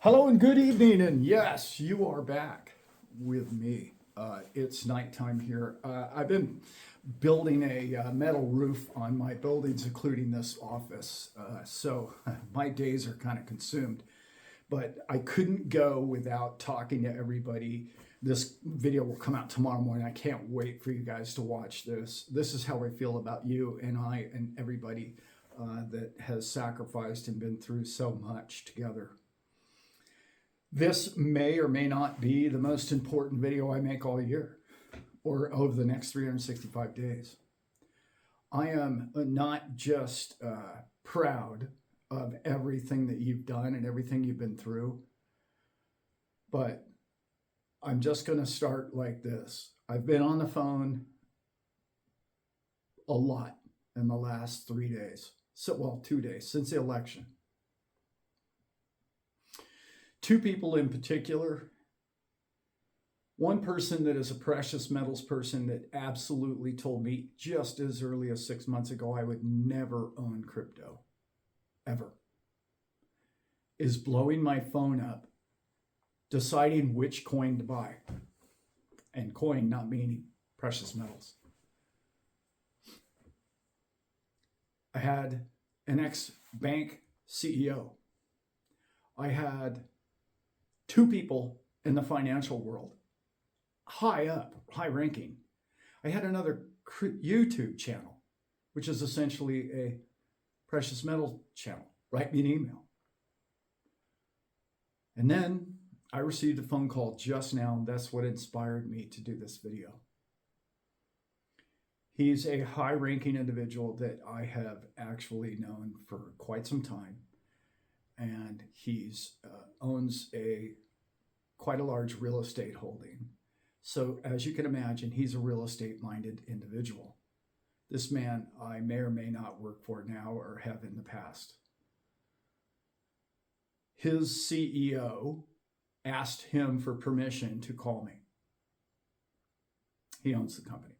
Hello and good evening, and yes, you are back with me. It's nighttime here. I've been building a metal roof on my buildings, including this office. So my days are kind of consumed, but I couldn't go without talking to everybody. This video will come out tomorrow morning. I can't wait for you guys to watch this. This is how I feel about you and I and everybody that has sacrificed and been through so much together. This may or may not be the most important video I make all year or over the next 365 days. I am not just proud of everything that you've done and everything you've been through, but I'm just going to start like this. I've been on the phone a lot in the last 3 days. 2 days since the election. Two people in particular. One person that is a precious metals person that absolutely told me just as early as 6 months ago I would never own crypto, ever, is blowing my phone up, deciding which coin to buy. And coin not meaning precious metals. I had an ex-bank CEO. I had two people in the financial world, high up, high ranking. I had another YouTube channel, which is essentially a precious metal channel. Write me an email. And then I received a phone call just now, and that's what inspired me to do this video. He's a high-ranking individual that I have actually known for quite some time. And he's owns quite a large real estate holding. So as you can imagine, he's a real estate minded individual. This man I may or may not work for now or have in the past. His CEO asked him for permission to call me. He owns the company.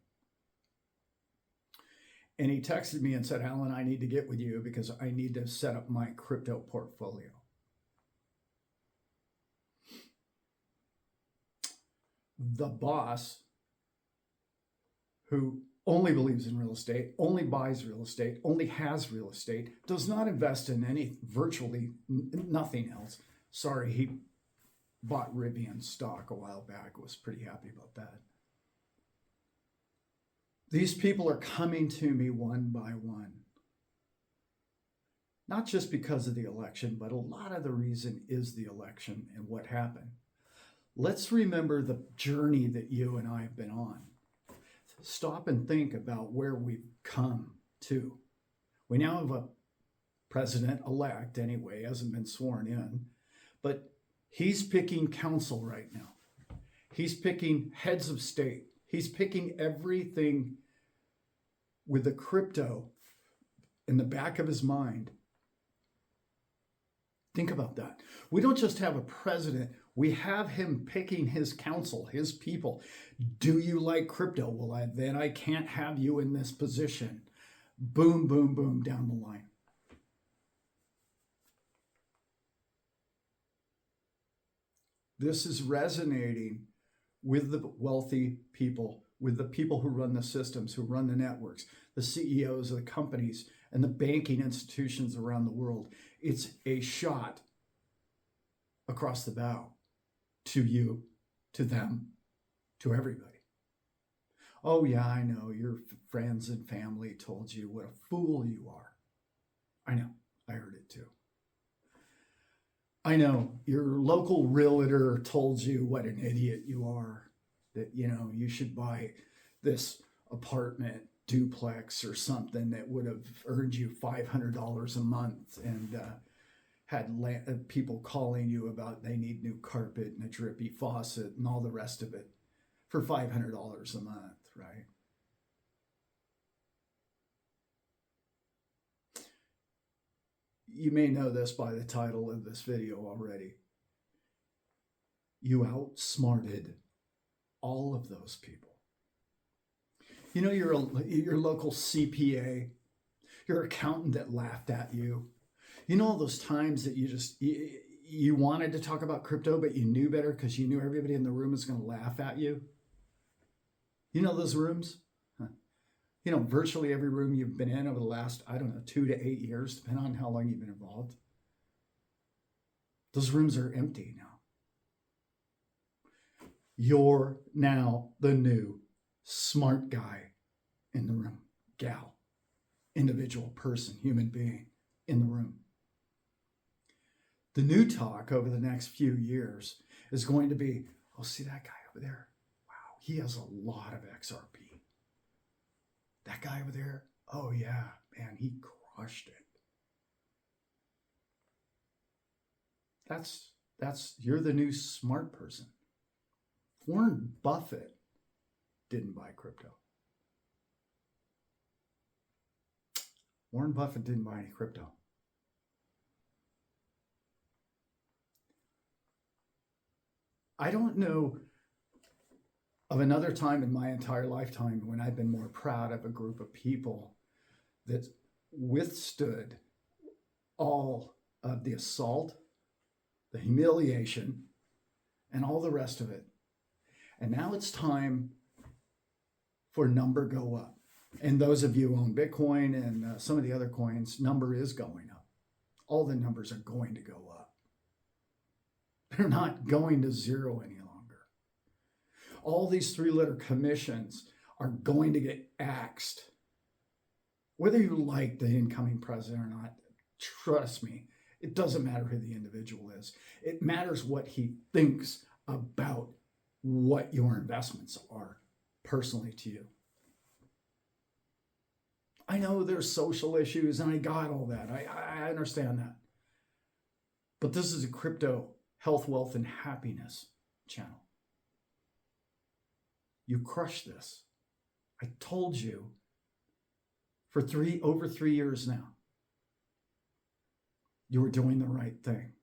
And he texted me and said, Allan, I need to get with you because I need to set up my crypto portfolio. The boss, who only believes in real estate, only buys real estate, only has real estate, does not invest in virtually nothing else. Sorry, he bought Rivian stock a while back, was pretty happy about that. These people are coming to me one by one. Not just because of the election, but a lot of the reason is the election and what happened. Let's remember the journey that you and I have been on. Stop and think about where we've come to. We now have a president-elect, anyway, hasn't been sworn in, but he's picking counsel right now. He's picking heads of state. He's picking everything with the crypto in the back of his mind. Think about that. We don't just have a president, we have him picking his counsel, his people. Do you like crypto? Well, then I can't have you in this position. Boom, boom, boom, down the line. This is resonating with the wealthy people, with the people who run the systems, who run the networks, the CEOs of the companies, and the banking institutions around the world. It's a shot across the bow to you, to them, to everybody. Oh yeah, I know your friends and family told you what a fool you are. I know, I heard it too. I know your local realtor told you what an idiot you are, that you should buy this apartment duplex or something that would have earned you $500 a month, and had people calling you about they need new carpet and a drippy faucet and all the rest of it for $500 a month, right? You may know this by the title of this video already. You outsmarted all of those people. You know, your local CPA, your accountant that laughed at you. You know all those times that you you wanted to talk about crypto, but you knew better because you knew everybody in the room was going to laugh at you. You know those rooms? You know, virtually every room you've been in over the last, 2 to 8 years, depending on how long you've been involved. Those rooms are empty now. You're now the new smart guy in the room, gal, individual person, human being in the room. The new talk over the next few years is going to be, oh, see that guy over there? Wow, he has a lot of XRP. That guy over there, oh yeah, man, he crushed it. You're the new smart person. Warren Buffett didn't buy crypto. Warren Buffett didn't buy any crypto. I don't know of another time in my entire lifetime when I've been more proud of a group of people that withstood all of the assault, the humiliation, and all the rest of it. And now it's time for number go up. And those of you who own Bitcoin and some of the other coins, number is going up. All the numbers are going to go up. They're not going to zero any longer. All these 3-letter commissions are going to get axed. Whether you like the incoming president or not, trust me, it doesn't matter who the individual is. It matters what he thinks about what your investments are personally to you. I know there's social issues and I got all that. I understand that. But this is a crypto health, wealth, and happiness channel. You crush this. I told you for over 3 years now, you were doing the right thing.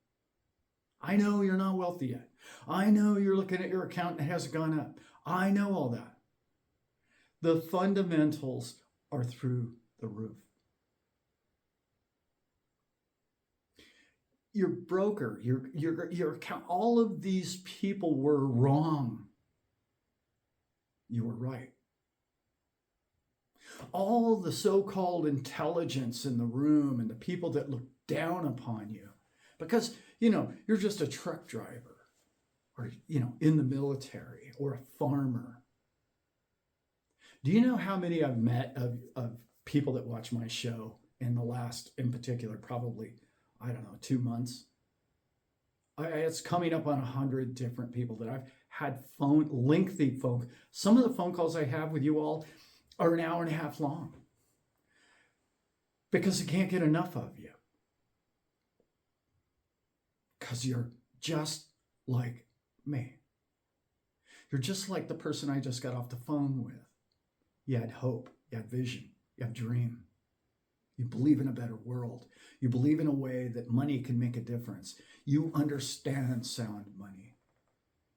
I know you're not wealthy yet. I know you're looking at your account and it hasn't gone up. I know all that. The fundamentals are through the roof. Your broker, your account, all of these people were wrong. You were right. All the so-called intelligence in the room and the people that look down upon you because, you're just a truck driver or, in the military or a farmer. Do you know how many I've met of people that watch my show in the last, in particular, probably, 2 months? It's coming up on 100 different people that I've had lengthy phone. Some of the phone calls I have with you all are an hour and a half long because I can't get enough of you. Because you're just like me. You're just like the person I just got off the phone with. You had hope, you had vision, you have dream. You believe in a better world. You believe in a way that money can make a difference. You understand sound money.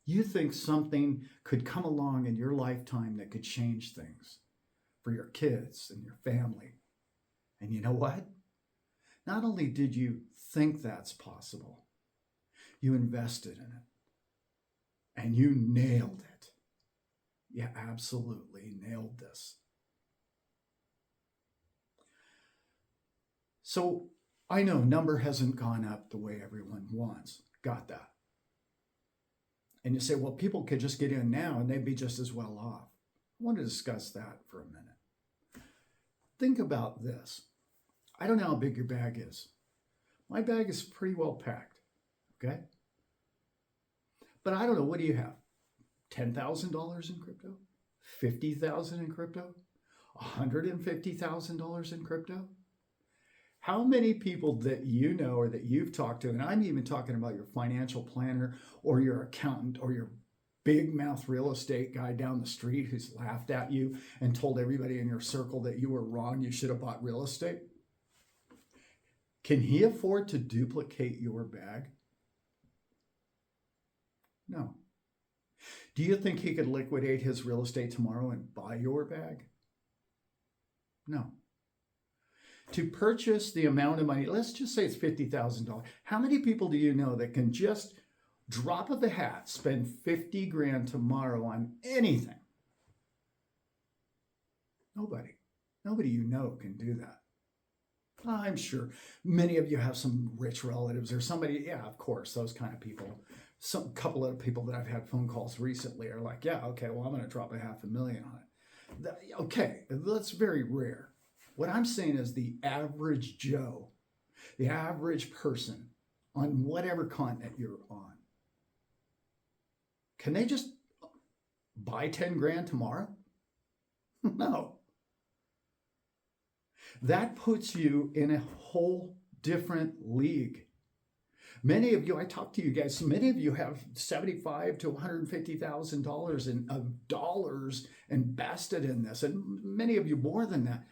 You think something could come along in your lifetime that could change things for your kids and your family. And you know what? Not only did you think that's possible, you invested in it. And you nailed it. You absolutely nailed this. So I know number hasn't gone up the way everyone wants. Got that. And you say, well, people could just get in now and they'd be just as well off. I want to discuss that for a minute. Think about this. I don't know how big your bag is. My bag is pretty well packed, okay? But I don't know, what do you have? $10,000 in crypto? $50,000 in crypto? $150,000 in crypto? How many people that you know or that you've talked to, and I'm even talking about your financial planner or your accountant or your big mouth real estate guy down the street who's laughed at you and told everybody in your circle that you were wrong, you should have bought real estate? Can he afford to duplicate your bag? No. Do you think he could liquidate his real estate tomorrow and buy your bag? No. to purchase the amount of money, let's just say it's $50,000. How many people do you know that can just drop of the hat spend 50 grand tomorrow on anything? Nobody. Nobody you know can do that. I'm sure many of you have some rich relatives or somebody. Yeah, of course, those kind of people. Some couple of people that I've had phone calls recently are like, yeah, okay, well, I'm going to drop $500,000 on it. Okay, that's very rare. What I'm saying is the average Joe, the average person on whatever continent you're on, can they just buy 10 grand tomorrow? No. That puts you in a whole different league. Many of you, I talk to you guys, many of you have $75,000 to $150,000 of dollars invested in this, and many of you more than that.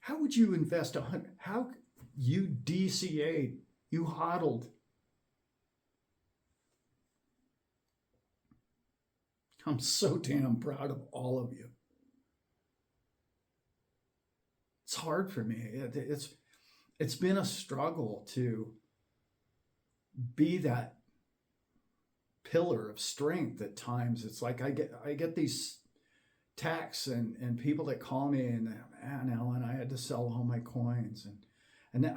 How would you invest how you DCA'd, you hodled? I'm so damn proud of all of you. It's hard for me. It's been a struggle to be that pillar of strength at times. It's like I get these texts and people that call me and, man, Allan, I had to sell all my coins, and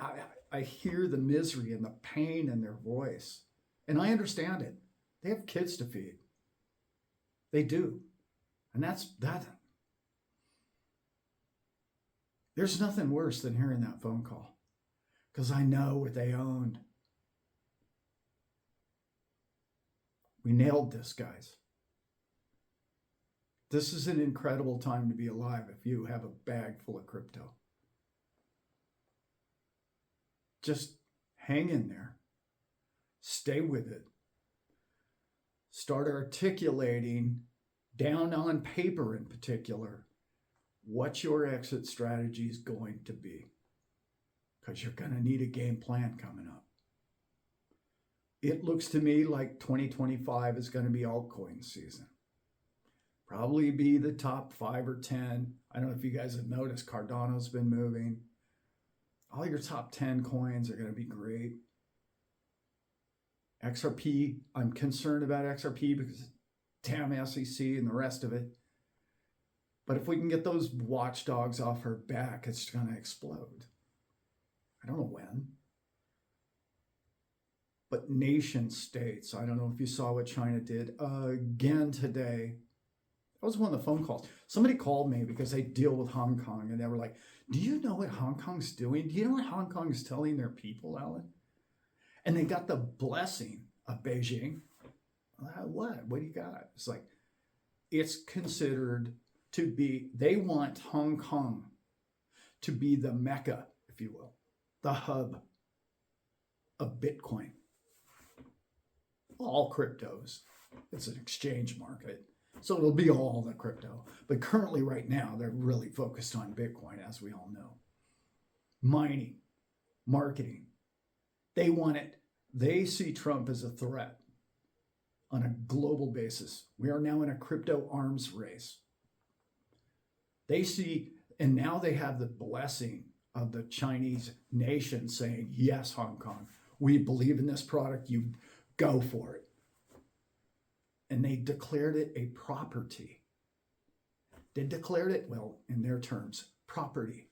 I hear the misery and the pain in their voice, and I understand it. They have kids to feed. They do, and that's that. There's nothing worse than hearing that phone call, because I know what they owned. We nailed this, guys. This is an incredible time to be alive if you have a bag full of crypto. Just hang in there. Stay with it. Start articulating down on paper in particular what your exit strategy is going to be, because you're going to need a game plan coming up. It looks to me like 2025 is going to be altcoin season. Probably be the top 5 or 10. I don't know if you guys have noticed, Cardano's been moving. All your top 10 coins are going to be great. XRP, I'm concerned about XRP because damn SEC and the rest of it. But if we can get those watchdogs off her back, it's going to explode. I don't know when. But nation states, I don't know if you saw what China did again today. That was one of the phone calls. Somebody called me because they deal with Hong Kong, and they were like, do you know what Hong Kong's doing? Do you know what Hong Kong is telling their people, Allan? And they got the blessing of Beijing. What? What do you got? It's like, it's considered to be, they want Hong Kong to be the Mecca, if you will, the hub of Bitcoin. All cryptos. It's an exchange market. So it'll be all the crypto. But currently right now, they're really focused on Bitcoin, as we all know. Mining, marketing. They want it. They see Trump as a threat on a global basis. We are now in a crypto arms race. They see, and now they have the blessing of the Chinese nation saying, yes, Hong Kong, we believe in this product, you go for it. And they declared it a property. They declared it, well, in their terms, property,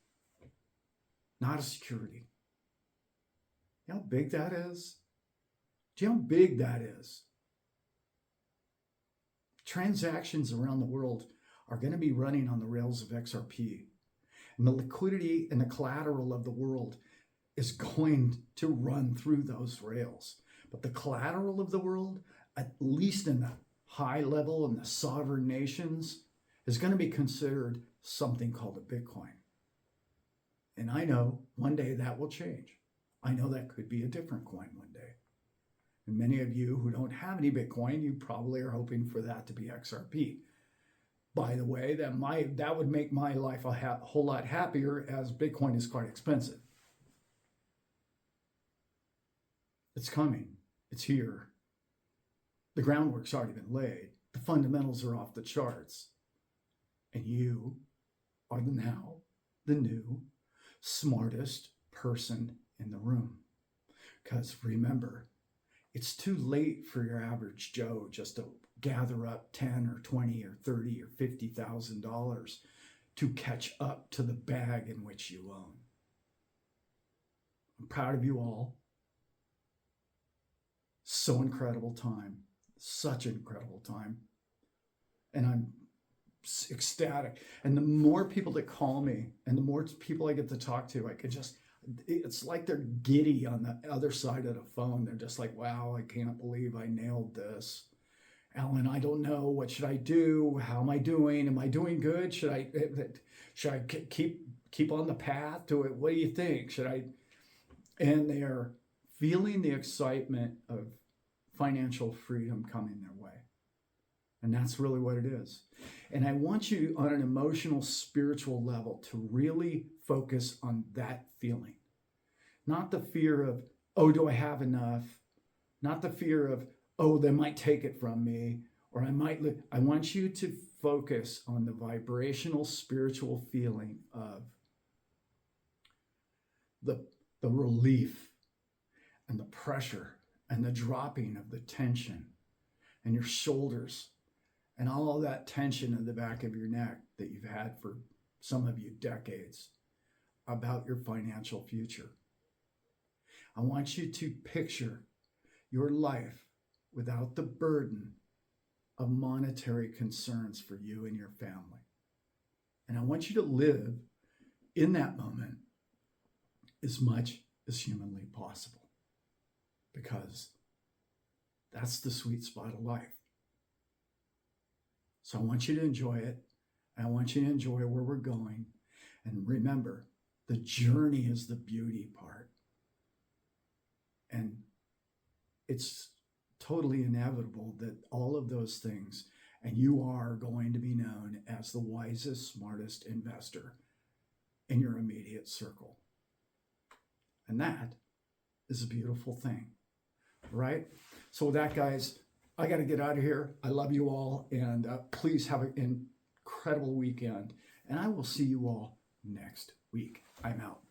not a security. You know how big that is? Do you know how big that is? Transactions around the world are going to be running on the rails of XRP. And the liquidity and the collateral of the world is going to run through those rails. But the collateral of the world, at least in the high level in the sovereign nations, is going to be considered something called a Bitcoin. And I know one day that will change. I know that could be a different coin one day. And many of you who don't have any Bitcoin, you probably are hoping for that to be XRP. By the way, that would make my life a whole lot happier, as Bitcoin is quite expensive. It's coming. It's here. The groundwork's already been laid. The fundamentals are off the charts. And you are the now, the new, smartest person in the room. Because remember, it's too late for your average Joe just to gather up 10 or 20 or 30 or $50,000 to catch up to the bag in which you own. I'm proud of you all. So incredible time, such an incredible time. And I'm ecstatic. And the more people that call me and the more people I get to talk to, I can just, it's like they're giddy on the other side of the phone. They're just like, wow, I can't believe I nailed this. Allan, I don't know. What should I do? How am I doing? Am I doing good? Should I keep on the path to it? What do you think? Should I? And they are feeling the excitement of financial freedom coming their way. And that's really what it is. And I want you on an emotional, spiritual level to really focus on that feeling. Not the fear of, oh, do I have enough? Not the fear of, oh, they might take it from me, or I might. I want you to focus on the vibrational, spiritual feeling of the relief and the pressure and the dropping of the tension and your shoulders and all of that tension in the back of your neck that you've had for some of you decades about your financial future. I want you to picture your life without the burden of monetary concerns for you and your family. And I want you to live in that moment as much as humanly possible, because that's the sweet spot of life. So I want you to enjoy it. And I want you to enjoy where we're going. And remember, the journey is the beauty part. And it's totally inevitable that all of those things, and you are going to be known as the wisest, smartest investor in your immediate circle. And that is a beautiful thing, right? So with that, guys, I got to get out of here. I love you all, and please have an incredible weekend. And I will see you all next week. I'm out.